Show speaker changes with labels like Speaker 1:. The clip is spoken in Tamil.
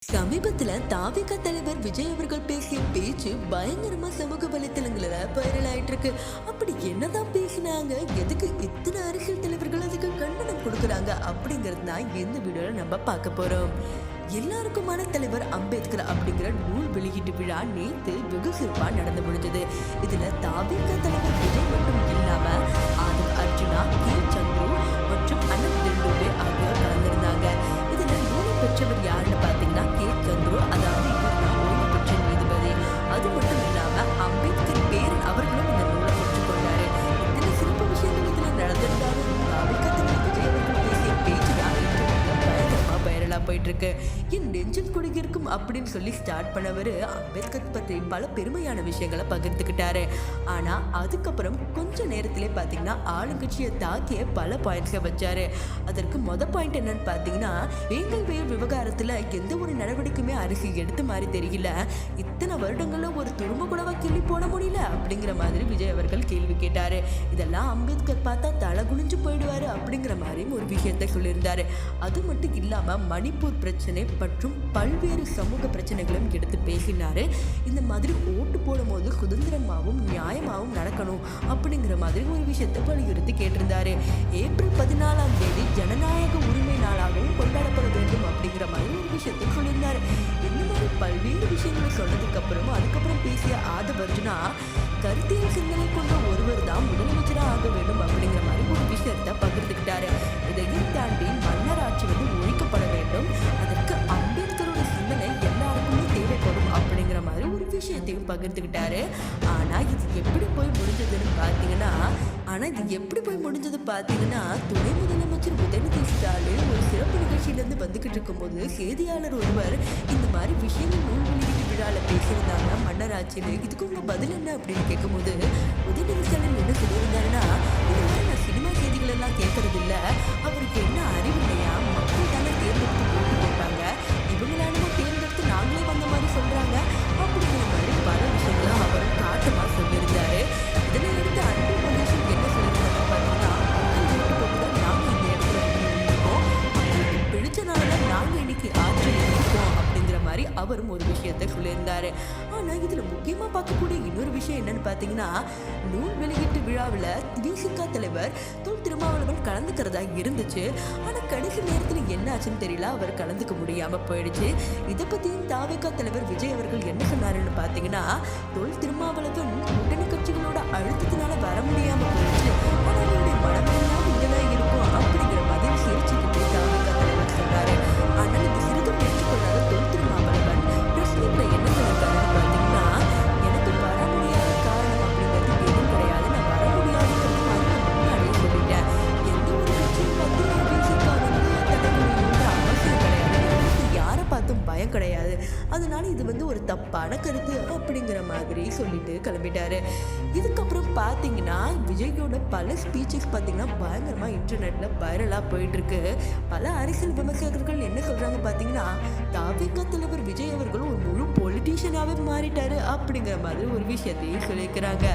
Speaker 1: சமீபத்துல தாவிக தலைவர் விஜய் அவர்கள் பேசிய பேச்சு பயங்கரமா சமூக வலைத்தளங்கள வைரல் ஆயிட்டு இருக்கு. அப்படி என்னதான் பேசினாங்க, எதுக்கு இத்தனை அரசியல் தலைவர்கள் அதுக்கு கண்டனம் கொடுக்கறாங்க அப்படிங்கறது தான் இந்த வீடியோல நம்ம பார்க்க போறோம். எல்லாருக்குமான தலைவர் அம்பேத்கர் அப்படிங்கிற நூல் வெளியீட்டு விழா நேத்து வெகு சிறப்பா நடந்து முடிஞ்சது. இதுல தாவிக தலைவர் விஜய் மட்டும் இல்லாம ஆதவ் அர்ஜுனா, கே சந்துரு மற்றும் அனந்த் வெல்லுவே ஆகியோர் கலந்திருந்தாங்க. இதுல நூலை பெற்றவர் யாருன்னு பாத்தீங்கன்னா கே சந்துரு, அதாவது இவர் தான் ஓய்வு பெற்ற நீதிபதி. அது மட்டும் இல்லாம அம்பேத்கர் பேரன் அவர்களும் இந்த நூலை பெற்றுக்கொண்டாரு. இத்தனை சிறப்பு விஷயங்கள் இதுல நடந்திருந்தாலும் தாவிக தலைவர் விஜய் அவர்கள் பேசிய பேச்சு தான் பயங்கரமா வைரலா போயிட்டு இருக்கு. என் நெஞ்சில் குடியிருக்கும் அப்படின்னு சொல்லி ஸ்டார்ட் பண்ணவரு அம்பேத்கர் பற்றி பல பெருமையான விஷயங்களை பகிர்ந்துக்கிட்டாரு. ஆனா அதுக்கப்புறம் கொஞ்ச நேரத்திலே பாத்தீங்கன்னா ஆளுங்கட்சியை தாக்கிய பல பாயிண்ட்ஸை வச்சாரு. அதற்கு பாயிண்ட் என்னன்னு பாத்தீங்கன்னா, வேங்கல் வயல் விவகாரத்துல எந்த ஒரு நடவடிக்கையுமே அரசு எடுத்த மாதிரி தெரியல, இத்தனை வருடங்கள்ல ஒரு துரும்ப கூடவா கிள்ளி போட முடியல அப்படிங்கிற மாதிரி விஜய் அவர்கள் கேள்வி கேட்டாரு. இதெல்லாம் அம்பேத்கர் பார்த்தா தலை குனிஞ்சு போயிடுவாரு அப்படிங்கிற மாதிரியும் ஒரு விஷயத்தை சொல்லியிருந்தாரு. அது மட்டும் இல்லாம மணிப்பூர் பிரச்சனை மற்றும் பல்வேறு சமூக பிரச்சனைகளும் எடுத்து பேசினாரு. இந்த மாதிரி ஓட்டு போடும் போது சுதந்திரமாகவும் நியாயமாகவும் நடக்கணும் அப்படிங்கிற மாதிரி ஒரு விஷயத்தை வலியுறுத்தி கேட்டிருந்தாரு. ஏப்ரல் 14ஆம் தேதி ஜனநாயக உரிமை நாளாகவும் கொண்டாடப்பட வேண்டும் அப்படிங்கிற மாதிரி ஒரு விஷயத்தை சொல்லியிருந்தாரு. இந்த மாதிரி பல்வேறு விஷயங்களை சொன்னதுக்கு அப்புறமும் அதுக்கப்புறம் பேசிய ஆதவ் அர்ஜுனா, கருத்தியல் சிந்தனை கொண்ட ஒருவர் தான் முதலமைச்சராக ஆக வேண்டும் அப்படிங்கிற மாதிரி ஒரு விஷயத்தை பகிர்ந்துக்கிட்டாரு. இதையும் தாண்டி மன்னர் ஆட்சி ஒழிக்கப்பட வேண்டும், அதற்கு அம்பேத்கரோட சிந்தனை எல்லாருக்குமே தேவைப்படும் அப்படிங்கிற மாதிரி ஒரு விஷயத்தையும் பகிர்ந்துக்கிட்டாரு. ஆனா இது எப்படி போய் முடிஞ்சதுன்னு பாத்தீங்கன்னா துணை முதலமைச்சர் உதயநிதி ஸ்டாலின் ஒரு சிறப்பு நிகழ்ச்சியிலிருந்து வந்துகிட்டு இருக்கும்போது செய்தியாளர் ஒருவர் இந்த மாதிரி விஷயங்கள் நூல் வெளியீட்டு விழால பேசியிருந்தாங்க மன்னர் ஆட்சியில், இதுக்கு உங்க பதில் என்ன அப்படின்னு கேட்கும்போது உதயநிதி ஸ்டாலின் என்ன சொல்லியிருந்தாருன்னா, இதெல்லாம் நான் சினிமா செய்திகள் எல்லாம் கேட்கறது இல்ல, அவருக்கு என்ன அறிவு இல்லையா, மக்கள் தானே தேர்ந்தெடுத்து போட்டு போட்டாங்க, இவங்களானமோ தேர்ந்தெடுத்து நாங்களே வந்த மாதிரி சொல்றாங்க அப்படிங்கிற மாதிரி பல விஷயங்களும் அவர் காட்டமா சொல்லியிருந்தாரு. இதனை எடுத்து அன்பு மகேஷன் என்ன சொல்லியிருந்தாங்க பார்த்தீங்கன்னா, மக்கள் ஓட்டு போட்டுதான் நாங்க இந்த இடத்துல இருக்கோம், மக்களுக்கு பிடிச்சனாலதான் நாங்க இன்னைக்கு ஆட்சியில் இருக்கோம் அப்படிங்கிற மாதிரி அவரும் ஒரு விஷயத்தை சொல்லியிருந்தாரு. ஆனா இதுல முக்கியமா பார்க்கக்கூடிய இன்னொரு விஷயம் என்னன்னு பாத்தீங்கன்னா, நூல் வெளியீட்டு விழாவில் விசிக தலைவர் தொல் திருமாவளவன் கலந்துக்கிறதா இருந்துச்சு. ஆனா கடைசி நேரத்துல என்ன ஆச்சுன்னு தெரியல, அவர் கலந்துக்க முடியாம போயிடுச்சு. இதை பத்தியும் தாவிக தலைவர் விஜய் அவர்கள் என்ன சொன்னாருன்னு பாத்தீங்கன்னா, தொல் திருமாவளவன் கூட்டணி கட்சிகளோட அழுத்தத்தினால வர முடியாம போயிடுச்சு, ஆனா அவருடைய மனமெல்லாம் இங்கதான் இருக்கும் அப்படிங்கிற மாதிரி சிரிச்சுக்கிட்டு தாவிக தலைவர் சொன்னாரு. ஆனால் இந்த சிறிதும் ஏற்றுக்கொள்ளாத தொல் திருமாவளவன் பிரஸ் மீட்ல என்ன சொல்லியிருக்காருன்னு பாத்தீங்கன்னா, எனக்கு வர முடியாத காரணம் அப்படிங்கிறது எதுவும் கிடையாது, நான் வர முடியாதுங்கிறது மாதிரி நான் முன்னாடியே சொல்லிட்டேன், எந்த ஒரு கட்சியும் பார்த்து விசிக தடை அவசியம் கிடையாது, எனக்கு யாரை பார்த்தும் பயம் கிடையாது, அதனால இது ஒரு தப்பான கருத்து அப்படிங்கிற மாதிரி சொல்லிட்டு கிளம்பிட்டாரு. இதுக்கப்புறம் பார்த்தீங்கன்னா விஜயோட பல ஸ்பீச்சஸ் பார்த்தீங்கன்னா பயங்கரமா இன்டர்நெட்ல வைரலா போயிட்டு இருக்கு. பல அரசியல் விமர்சகர்கள் என்ன சொல்றாங்க பார்த்தீங்கன்னா, தாவிக தலைவர் விஜய் அவர்கள் ஒரு முழு பொலிட்டீஷியனாவே மாறிட்டாரு அப்படிங்கிற மாதிரி ஒரு விஷயத்தையும் சொல்லியிருக்கிறாங்க.